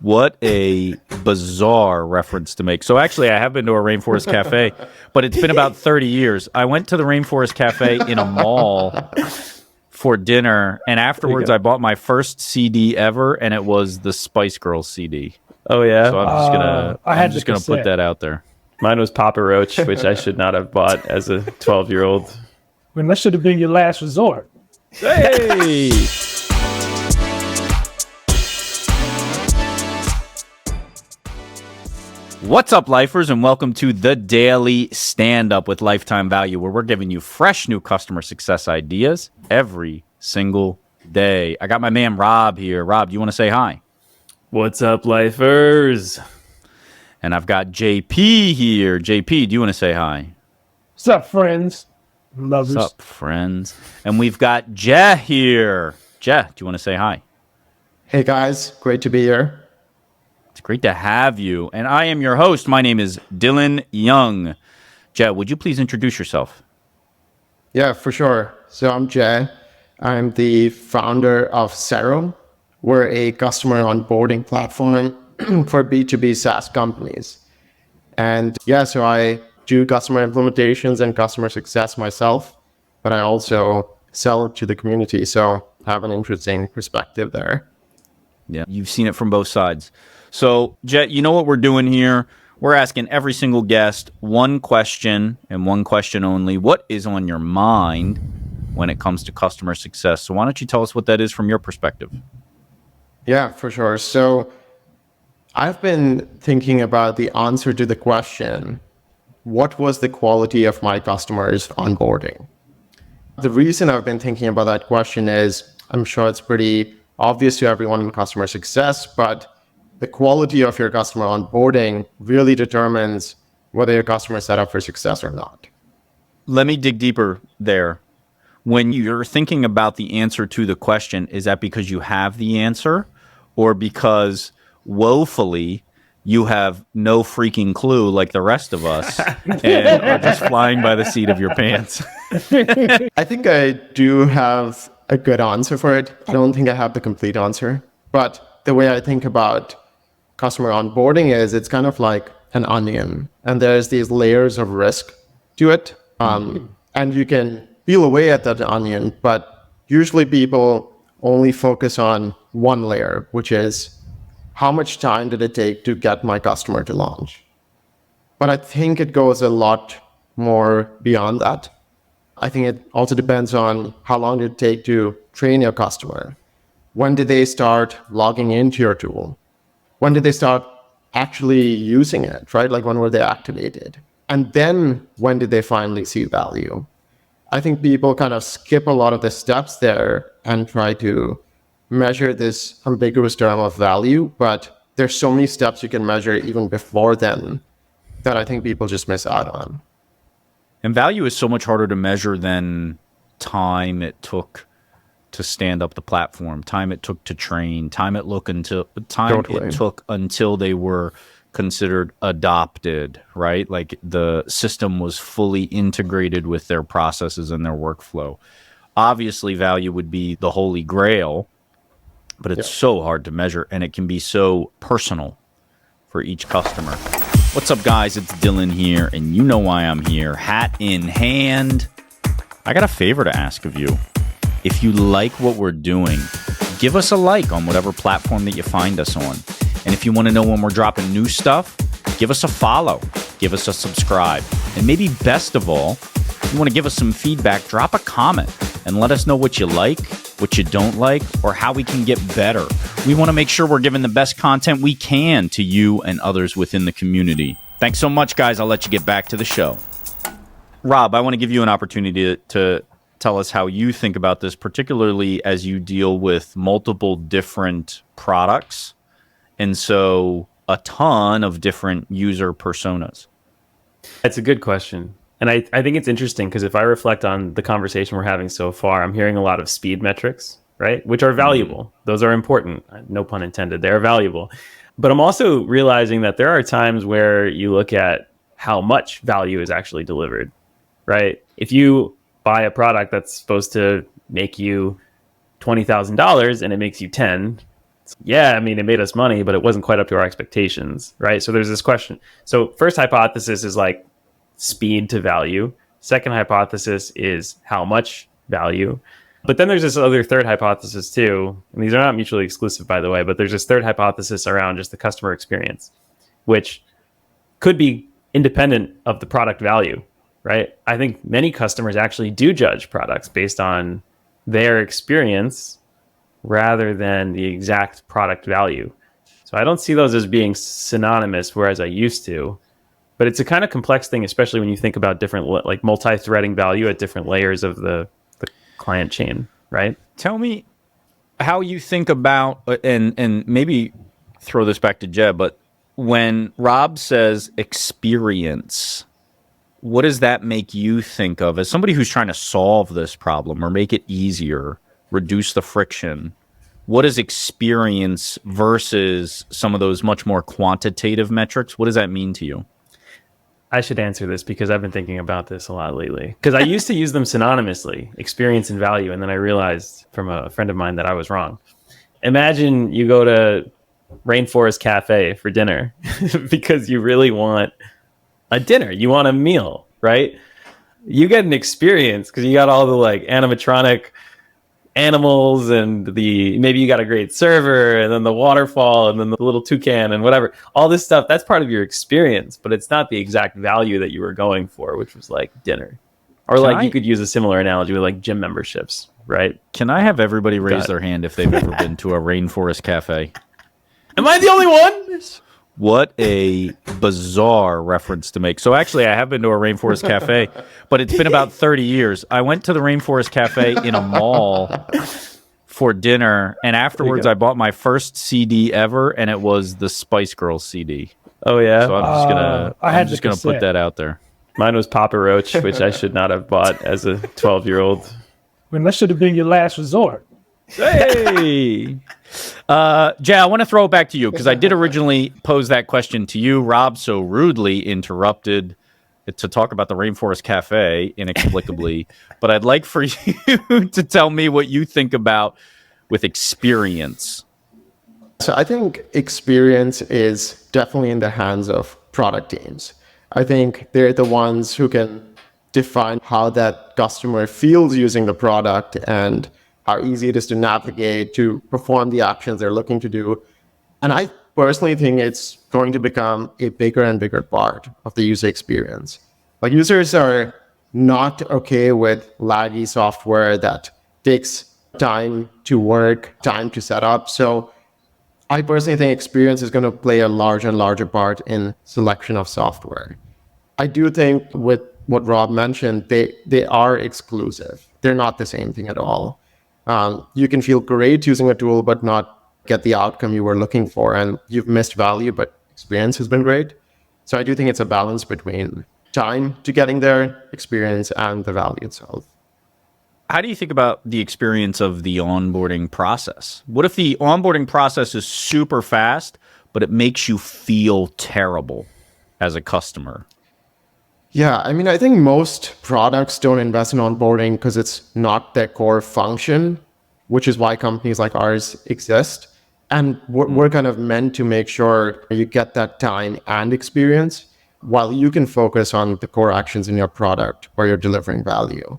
What a bizarre reference to make. So actually, I have been to a Rainforest Cafe, but it's been about 30 years. I went to the Rainforest Cafe in a mall for dinner, and afterwards I bought my first CD ever, and it was the Spice Girls CD. Oh yeah. So I'm just gonna put that out there. Mine was Papa Roach, which I should not have bought as a 12-year-old. When that should have been your last resort. Hey! What's up, lifers, and welcome to the Daily Standup with Lifetime Value, where we're giving you fresh new customer success ideas every single day. I got my man Rob here. Rob, do you want to say hi? What's up, lifers? And I've got JP here. JP, do you want to say hi? What's up, friends? Lovers. What's up, friends? And we've got Jai here. Jai, do you want to say hi? Hey, guys. Great to be here. It's great to have you. And I am your host. My name is Dylan Young. Jai, would you please introduce yourself? Yeah, for sure. So I'm Jai. I'm the founder of Sero. We're a customer onboarding platform for B2B SaaS companies. And yeah, so I do customer implementations and customer success myself, but I also sell to the community. So I have an interesting perspective there. Yeah, you've seen it from both sides. So, Jet, you know what we're doing here? We're asking every single guest one question and one question only. What is on your mind when it comes to customer success? So why don't you tell us what that is from your perspective? Yeah, for sure. So I've been thinking about the answer to the question, what was the quality of my customers onboarding? The reason I've been thinking about that question is, I'm sure it's pretty obvious to everyone in customer success, but the quality of your customer onboarding really determines whether your customer is set up for success or not. Let me dig deeper there. When you're thinking about the answer to the question, is that because you have the answer or because woefully you have no freaking clue like the rest of us and are just flying by the seat of your pants? I think I do have a good answer for it. I don't think I have the complete answer, but the way I think about customer onboarding is it's kind of like an onion, and there's these layers of risk to it. And you can peel away at that onion, but usually people only focus on one layer, which is how much time did it take to get my customer to launch? But I think it goes a lot more beyond that. I think it also depends on how long did it take to train your customer. When did they start logging into your tool? When did they start actually using it, right? Like when were they activated? And then when did they finally see value? I think people kind of skip a lot of the steps there and try to measure this ambiguous term of value, but there's so many steps you can measure even before then that I think people just miss out on. And value is so much harder to measure than time it took to stand up the platform, time it took to train, time it took until they were considered adopted, right? Like the system was fully integrated with their processes and their workflow. Obviously, value would be the holy grail, but it's so hard to measure, and it can be so personal for each customer. What's up, guys? It's Dylan here, and you know why I'm here. Hat in hand. I got a favor to ask of you. If you like what we're doing, give us a like on whatever platform that you find us on. And if you want to know when we're dropping new stuff, give us a follow, give us a subscribe. And maybe best of all, if you want to give us some feedback, drop a comment and let us know what you like, what you don't like, or how we can get better. We want to make sure we're giving the best content we can to you and others within the community. Thanks so much, guys. I'll let you get back to the show. Rob, I want to give you an opportunity to tell us how you think about this, particularly as you deal with multiple different products. And so a ton of different user personas. That's a good question. And I think it's interesting because if I reflect on the conversation we're having so far, I'm hearing a lot of speed metrics, right? Which are valuable. Those are important. No pun intended. They're valuable. But I'm also realizing that there are times where you look at how much value is actually delivered, right? If you buy a product that's supposed to make you $20,000 and it makes you 10, Yeah, I mean, it made us money, but it wasn't quite up to our expectations, right? So there's this question. So first hypothesis is like speed to value. Second hypothesis is how much value. But then there's this other third hypothesis too, and these are not mutually exclusive, by the way, but there's this third hypothesis around just the customer experience, which could be independent of the product value, right? I think many customers actually do judge products based on their experience rather than the exact product value. So I don't see those as being synonymous, whereas I used to. But it's a kind of complex thing, especially when you think about different, like multi-threading value at different layers of the client chain, right? Tell me how you think about, and maybe throw this back to Jeb, but when Rob says experience, what does that make you think of as somebody who's trying to solve this problem or make it easier, reduce the friction? What is experience versus some of those much more quantitative metrics? What does that mean to you? I should answer this because I've been thinking about this a lot lately. Because I used to use them synonymously, experience and value, and then I realized from a friend of mine that I was wrong. Imagine you go to Rainforest Cafe for dinner because you really want a dinner. You want a meal, right? You get an experience because you got all the like animatronic animals and maybe you got a great server and then the waterfall and then the little toucan and whatever. All this stuff, that's part of your experience, but it's not the exact value that you were going for, which was like dinner. Or you could use a similar analogy with like gym memberships, right? Can I have everybody raise their hand if they've ever been to a Rainforest Cafe? Am I the only one? What a bizarre reference to make. So actually, I have been to a Rainforest Cafe, but it's been about 30 years. I went to the Rainforest Cafe in a mall for dinner, and afterwards I bought my first CD ever, and it was the Spice Girls CD. Oh, yeah? So I'm just gonna put that out there. Mine was Papa Roach, which I should not have bought as a 12-year-old. When that should have been your last resort. Hey! Jay, I want to throw it back to you because I did originally pose that question to you. Rob so rudely interrupted to talk about the Rainforest Cafe inexplicably. But I'd like for you to tell me what you think about with experience. So I think experience is definitely in the hands of product teams. I think they're the ones who can define how that customer feels using the product and how easy it is to navigate, to perform the actions they're looking to do. And I personally think it's going to become a bigger and bigger part of the user experience. Like users are not okay with laggy software that takes time to work, time to set up. So I personally think experience is going to play a larger and larger part in selection of software. I do think with what Rob mentioned, they are exclusive. They're not the same thing at all. You can feel great using a tool, but not get the outcome you were looking for. And you've missed value, but experience has been great. So I do think it's a balance between time to getting there, experience, and the value itself. How do you think about the experience of the onboarding process? What if the onboarding process is super fast, but it makes you feel terrible as a customer? Yeah, I mean, I think most products don't invest in onboarding because it's not their core function, which is why companies like ours exist. And we're kind of meant to make sure you get that time and experience while you can focus on the core actions in your product where you're delivering value.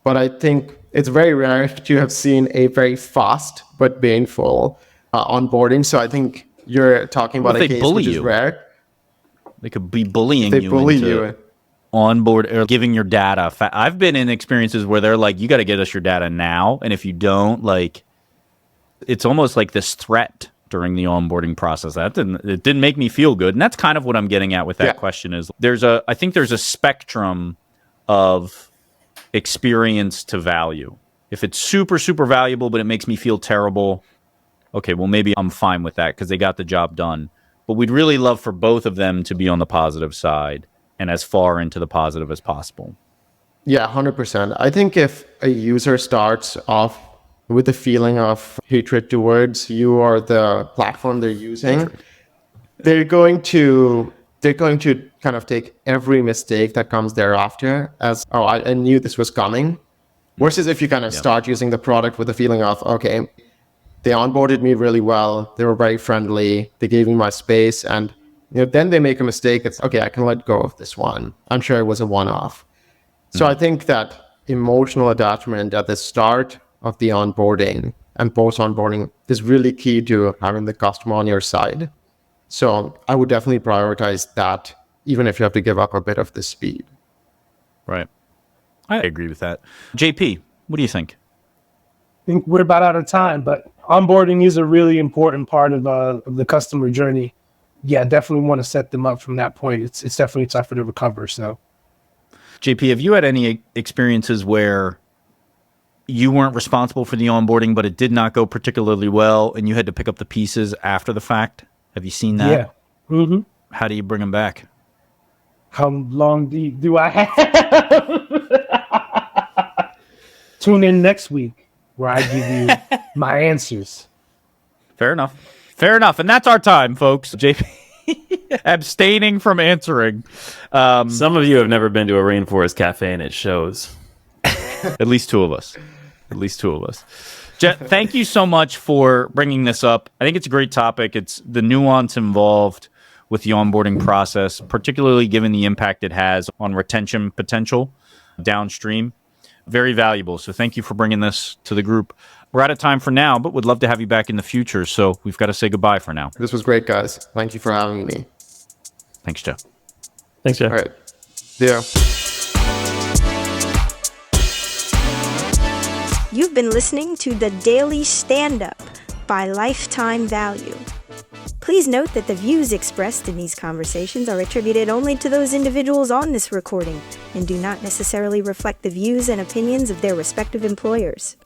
But I think it's very rare to have seen a very fast but painful onboarding. So I think you're talking about a case which is rare. They could be bullying they you. Bully you. Onboard or giving your data. I've been in experiences where they're like, you got to get us your data now. And if you don't, like, it's almost like this threat during the onboarding process. It didn't make me feel good. And that's kind of what I'm getting at with that question is I think there's a spectrum of experience to value. If it's super, super valuable, but it makes me feel terrible, okay, well, maybe I'm fine with that because they got the job done. But we'd really love for both of them to be on the positive side and as far into the positive as possible. Yeah, 100%. I think if a user starts off with a feeling of hatred towards you or the platform they're using, they're going to kind of take every mistake that comes thereafter as, oh, I knew this was coming. Versus if you kind of start using the product with a feeling of, okay, they onboarded me really well. They were very friendly. They gave me my space. And then they make a mistake. It's okay, I can let go of this one. I'm sure it was a one-off. So I think that emotional attachment at the start of the onboarding and post-onboarding is really key to having the customer on your side. So I would definitely prioritize that, even if you have to give up a bit of the speed. Right. I agree with that. JP, what do you think? I think we're about out of time, but onboarding is a really important part of the customer journey. Yeah, definitely want to set them up from that point. It's definitely tougher to recover. So, JP, have you had any experiences where you weren't responsible for the onboarding, but it did not go particularly well, and you had to pick up the pieces after the fact? Have you seen that? Yeah. Mm-hmm. How do you bring them back? How long do I have? Tune in next week where I give you my answers. Fair enough. Fair enough. And that's our time, folks. JP abstaining from answering. Some of you have never been to a rainforest cafe, and it shows. At least two of us. At least two of us. Jet, thank you so much for bringing this up. I think it's a great topic. It's the nuance involved with the onboarding process, particularly given the impact it has on retention potential downstream. Very valuable. So thank you for bringing this to the group. We're out of time for now, but would love to have you back in the future. So we've got to say goodbye for now. This was great, guys. Thank you for having me. Thanks, Jeff. Thanks, Jeff. All right. See ya. You've been listening to the Daily Standup by Lifetime Value. Please note that the views expressed in these conversations are attributed only to those individuals on this recording and do not necessarily reflect the views and opinions of their respective employers.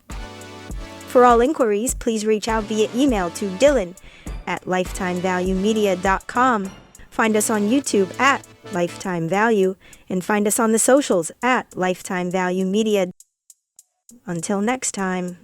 For all inquiries, please reach out via email to dylan@lifetimevaluemedia.com. Find us on YouTube at Lifetime Value and find us on the socials at Lifetime Value Media. Until next time.